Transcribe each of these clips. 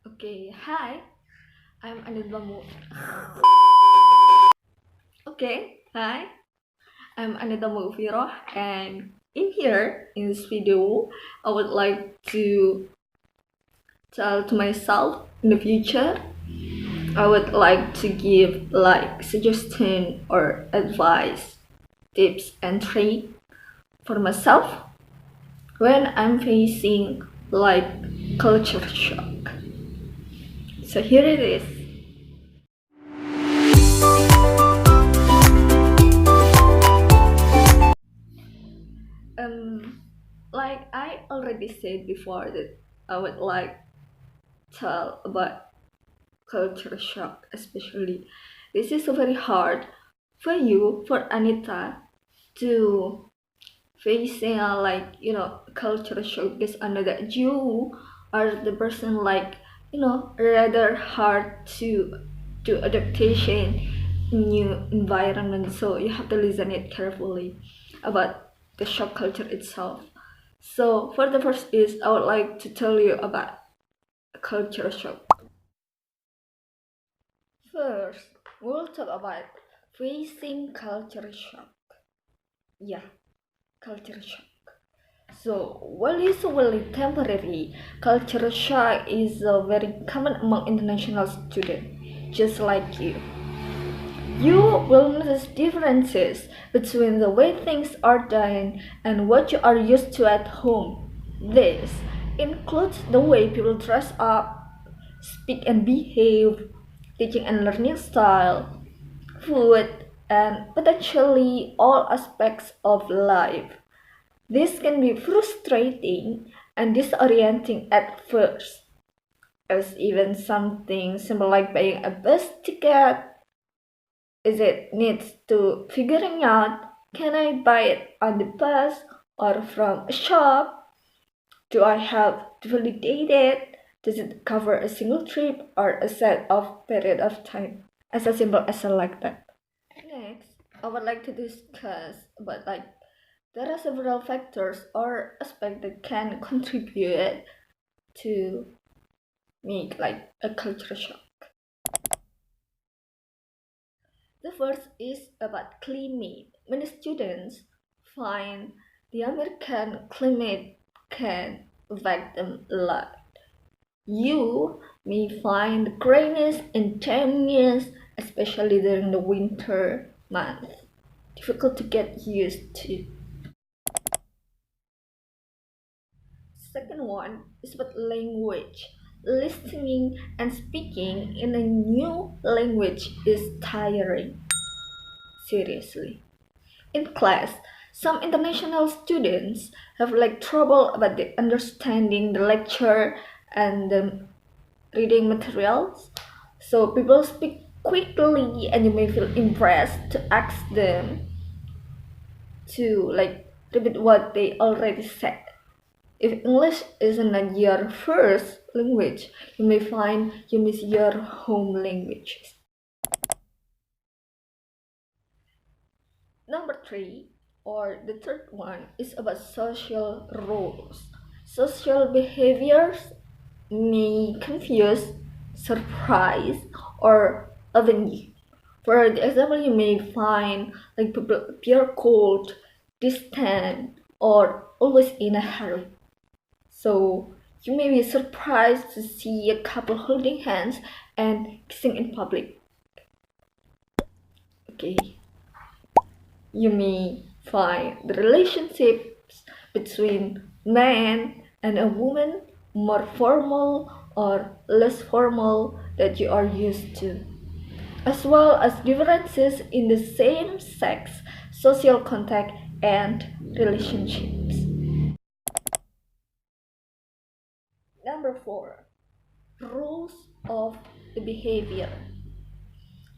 Okay, hi, I'm Anita Okay, hi, I'm Anita Maghfiroh, and in this video, I would like to tell to myself in the future. I would like to give suggestion or advice, tips and tricks for myself when I'm facing culture shock. So here it is. Um, like I already said before that I would like tell about culture shock, especially. This is very hard for you, for Anita, to facing culture shock because I know that you are the person rather hard to do adaptation in new environment, so you have to listen it carefully about the shock culture itself. So for the first is I would like to tell you about culture shock. First, we'll talk about facing culture shock. Yeah, culture shock. So, while usually temporary, culture shock is very common among international students, just like you. You will notice differences between the way things are done and what you are used to at home. This includes the way people dress up, speak and behave, teaching and learning style, food, and potentially all aspects of life. This can be frustrating and disorienting at first, as even something simple like buying a bus ticket is it needs to figuring out, can I buy it on the bus or from a shop? Do I have to validate it? Does it cover a single trip or a set of period of time? As a simple as like that. Next, I would like to discuss about there are several factors or aspects that can contribute to make a culture shock. The first is about climate. Many students find the American climate can affect them a lot. You may find grayness and dampness, especially during the winter months, difficult to get used to. Second one is about language. Listening and speaking in a new language is tiring. Seriously. In class, some international students have trouble about understanding the lecture and the reading materials. So people speak quickly and you may feel impressed to ask them to repeat what they already said. If English isn't your first language, you may find you miss your home languages. Number three, or the third one, is about social roles. Social behaviors may confuse, surprise, or offend you. For the example, you may find people appear cold, distant, or always in a hurry. So you may be surprised to see a couple holding hands and kissing in public. Okay. You may find the relationships between man and a woman more formal or less formal that you are used to, as well as differences in the same sex, social contact, and relationships. Number four, rules of the behavior.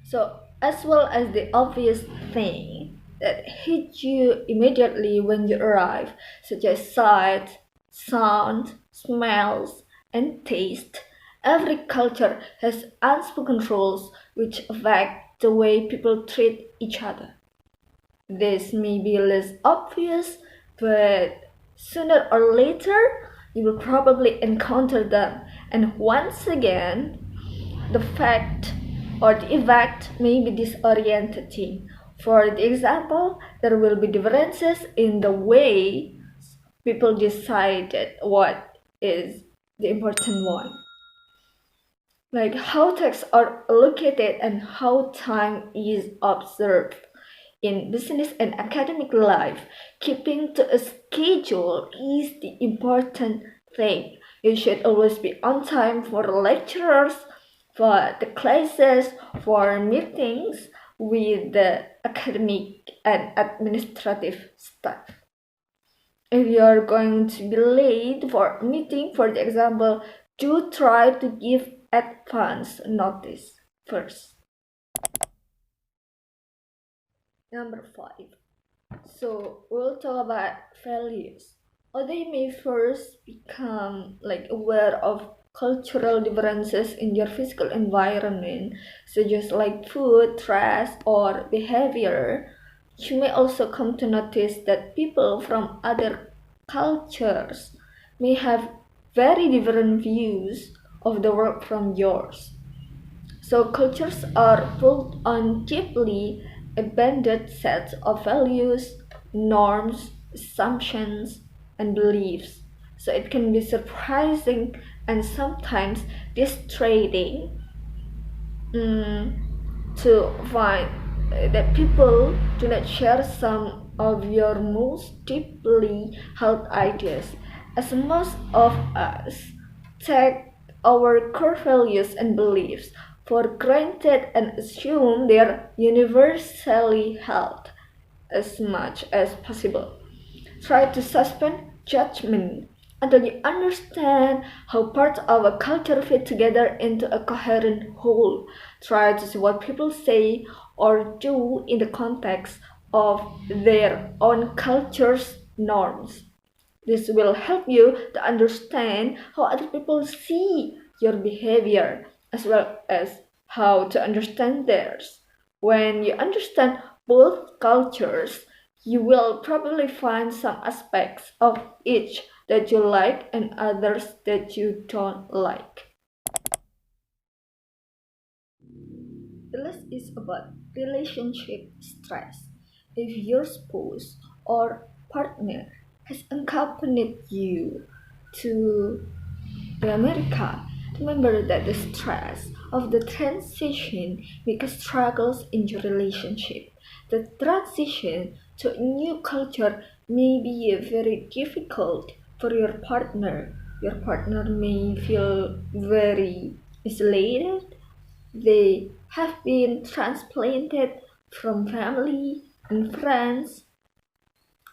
So, as well as the obvious thing that hit you immediately when you arrive, such as sight, sound, smells, and taste, every culture has unspoken rules which affect the way people treat each other. This may be less obvious, but sooner or later you will probably encounter them And once again, the fact or the effect may be disorientating. For the example, there will be differences in the way people decided what is the important one, like how texts are allocated and how time is observed. In business and academic life, keeping to a schedule is the important thing. You should always be on time for lecturers, for the classes, for meetings with the academic and administrative staff. If you are going to be late for a meeting, for the example, do try to give advance notice first. Number 5. So we'll talk about values. Or they may first become aware of cultural differences in your physical environment, such as food, dress, or behavior. You may also come to notice that people from other cultures may have very different views of the world from yours. So cultures are built on deeply embedded sets of values, norms, assumptions, and beliefs. So it can be surprising and sometimes distracting to find that people do not share some of your most deeply held ideas, as most of us take our core values and beliefs for granted and assume they are universally held as much as possible. Try to suspend judgment until you understand how parts of a culture fit together into a coherent whole. Try to see what people say or do in the context of their own culture's norms. This will help you to understand how other people see your behavior as well as how to understand theirs. When you understand both cultures, you will probably find some aspects of each that you like and others that you don't like. The list is about relationship stress. If your spouse or partner has accompanied you to America, remember that the stress of the transition makes struggles in your relationship. The transition to a new culture may be very difficult for your partner. Your partner may feel very isolated. They have been transplanted from family and friends.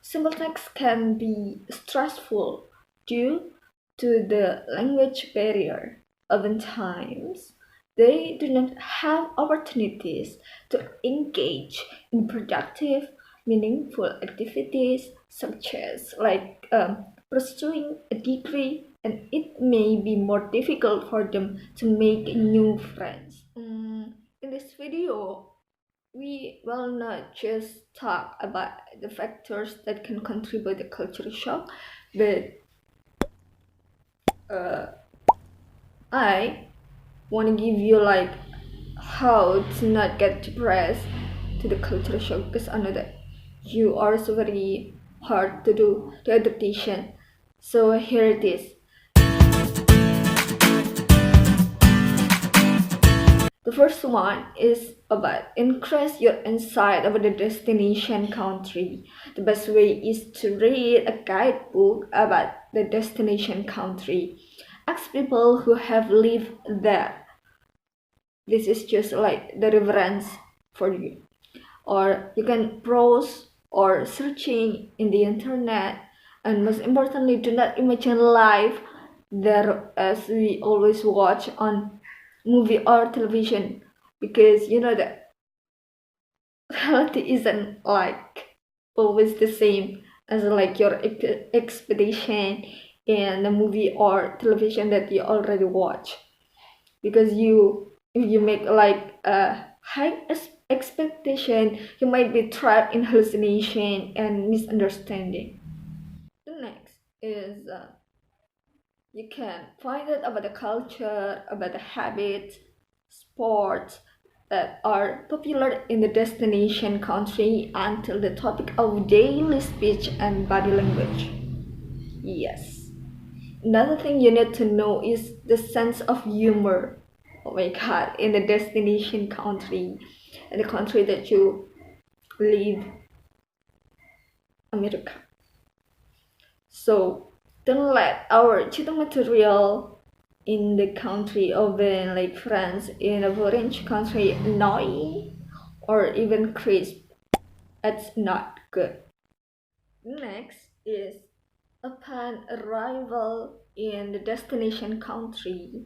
Simultaneous can be stressful due to the language barrier. Oftentimes, they do not have opportunities to engage in productive, meaningful activities such as pursuing a degree, and it may be more difficult for them to make new friends. In this video, we will not just talk about the factors that can contribute to culture shock, but I want to give you how to not get depressed to the culture shock, because I know that you are so very hard to do the adaptation. So here it is. The first one is about increase your insight about the destination country. The best way is to read a guidebook about the destination country. Ask people who have lived there. This is just like the reference for you. Or you can browse or searching in the internet, and most importantly, do not imagine life there as we always watch on movie or television, because you know that reality isn't always the same as your expectation in the movie or television that you already watch. Because if you make a high expectation, you might be trapped in hallucination and misunderstanding. The next is You can find out about the culture, about the habits, sports that are popular in the destination country until the topic of daily speech and body language. Yes. Another thing you need to know is the sense of humor. Oh my god, in the destination country, in the country that you live, America. So don't let our cheating material in the country of like France in a foreign country annoying or even crisp. It's not good. Next is upon arrival in the destination country,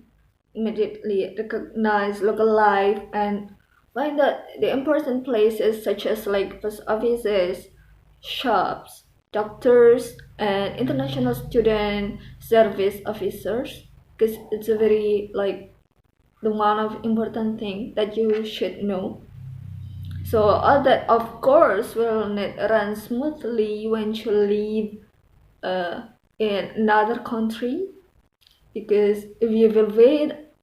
immediately recognize local life and find out the important places such as like post offices, shops, doctors, and international student service officers, because it's a very like the one of important thing that you should know. So all that of course will not run smoothly when you live in another country, because if you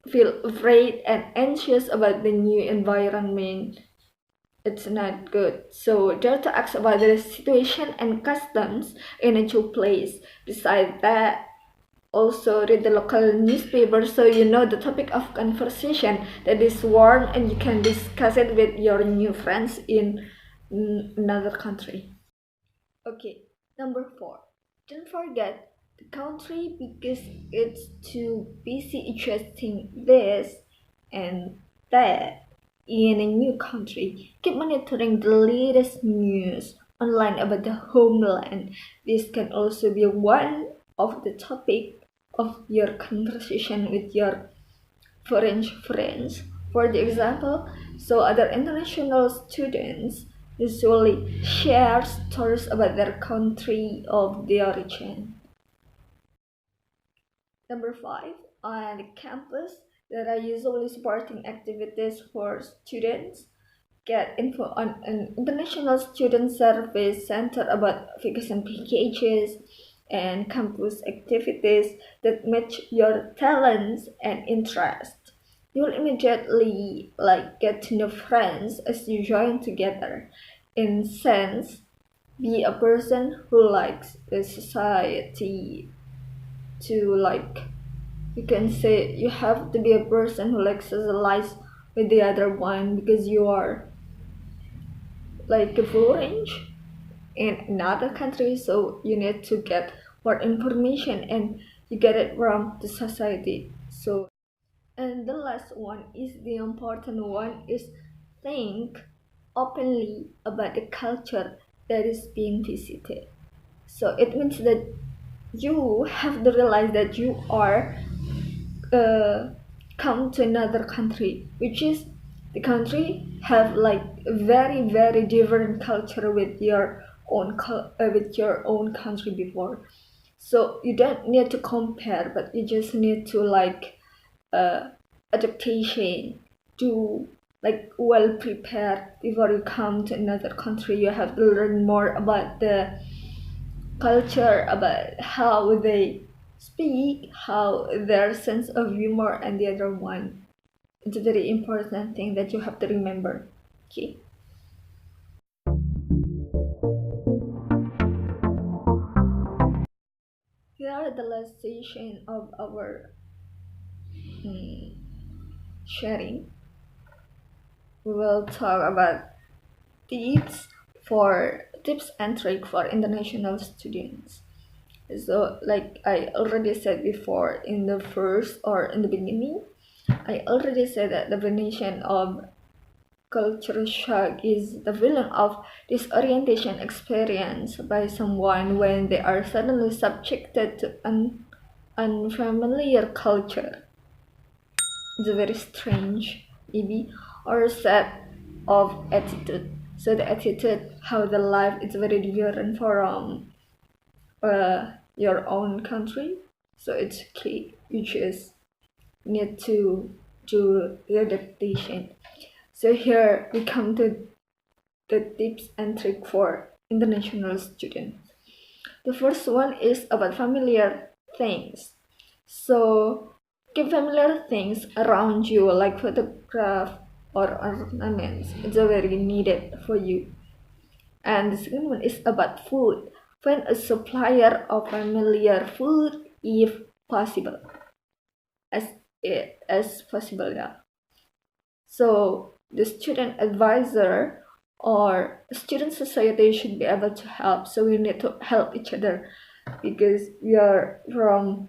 feel afraid and anxious about the new environment, it's not good. So dare to ask about the situation and customs in a new place. Besides that, also read the local newspaper so you know the topic of conversation that is warm and you can discuss it with your new friends in another country. Okay, number 4. Don't forget the country because it's too busy adjusting this and that in a new country. Keep monitoring the latest news online about the homeland. This can also be one of the topic of your conversation with your foreign friends. For the example, so other international students usually share stories about their country of the origin. Number 5, on the campus, there are usually supporting activities for students. Get info on an international student service center about vacation packages and campus activities that match your talents and interests. You'll immediately get to know friends as you join together. In sense, be a person who likes the society to you can say you have to be a person who likes socialize with the other one because you are like a foreign in another country, so you need to get more information and you get it from the society. So and the last one is the important one is think openly about the culture that is being visited. So it means that you have to realize that you are uh, come to another country, which is the country have like very different culture with your with your own country before. So you don't need to compare, but you just need to uh, adaptation to well prepared before you come to another country. You have to learn more about the culture, about how they speak, how their sense of humor, and the other one. It's a very important thing that you have to remember. Okay. Here are the last session of our mm, sharing. We will talk about tips and tricks for international students. So like I already said before in the first or in the beginning, I already said that the definition of culture shock is the feeling of disorientation experienced by someone when they are suddenly subjected to an unfamiliar culture. It's a very strange, maybe, or set of attitude. So the attitude, how the life is very different from your own country. So it's key. You just need to do the adaptation. So here we come to the tips and trick for international students. The first one is about familiar things. So keep familiar things around you like photograph or ornaments. It's very needed for you. And the second one is about food. Find a supplier of familiar food if possible. As as possible, yeah. So the student advisor or student society should be able to help. So we need to help each other because we are from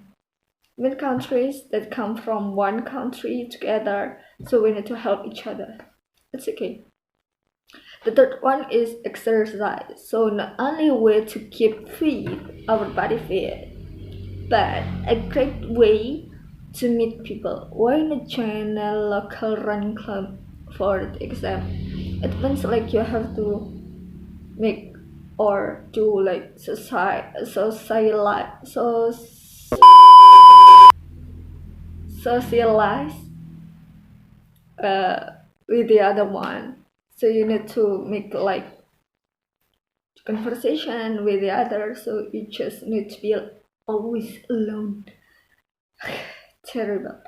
many countries that come from one country together. So we need to help each other. It's okay. The third one is exercise. So not only a way to keep fit, our body fit, but a great way to meet people. Why not join a local running club for exam? It means like you have to make or do like socialize uh, with the other one. So you need to make like conversation with the other. So you just need to be always alone. Terrible.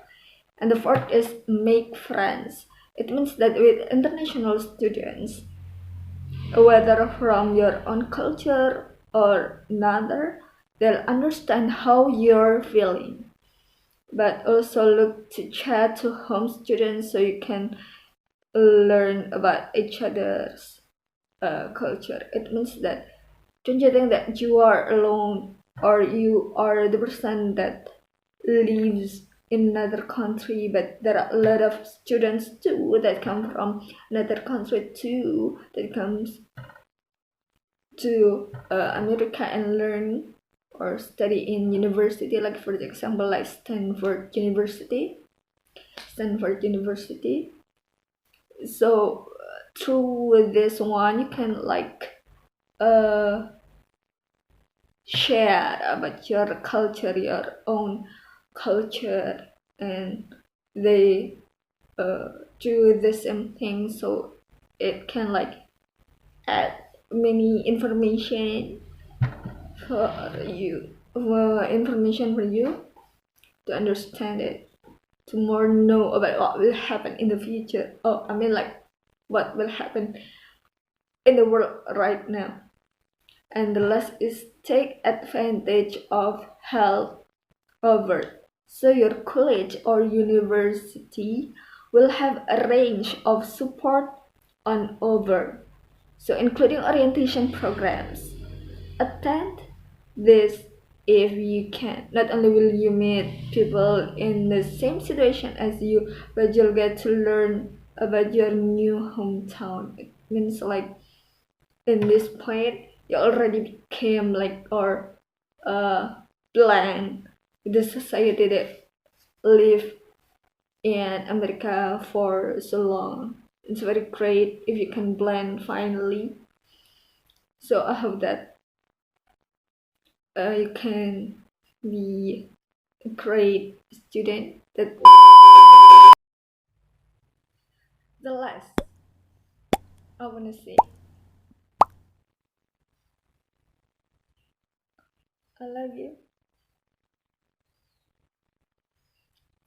And the fourth is make friends. It means that with international students, whether from your own culture or another, they'll understand how you're feeling. But also look to chat to home students so you can learn about each other's culture. It means that don't you think that you are alone or you are the person that lives in another country, but there are a lot of students too that come from another country too that comes to America and learn or study in university, like for example like Stanford University. So through this one you can like uh share about your culture, your own culture, and they do the same thing. So it can like add many information information for you to understand it, to more know about what will happen in the future. Oh, I mean like what will happen in the world right now. And the last is take advantage of health over. So your college or university will have a range of support on over. So including orientation programs. Attend this if you can. Not only will you meet people in the same situation as you, but you'll get to learn about your new hometown. It means like in this point you already became like or blend with the society that live in America for so long. It's very great if you can blend finally. So I hope that you can be a great student. That the last I wanna say, I love you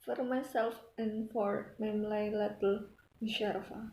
for myself and for my little Musharrafah.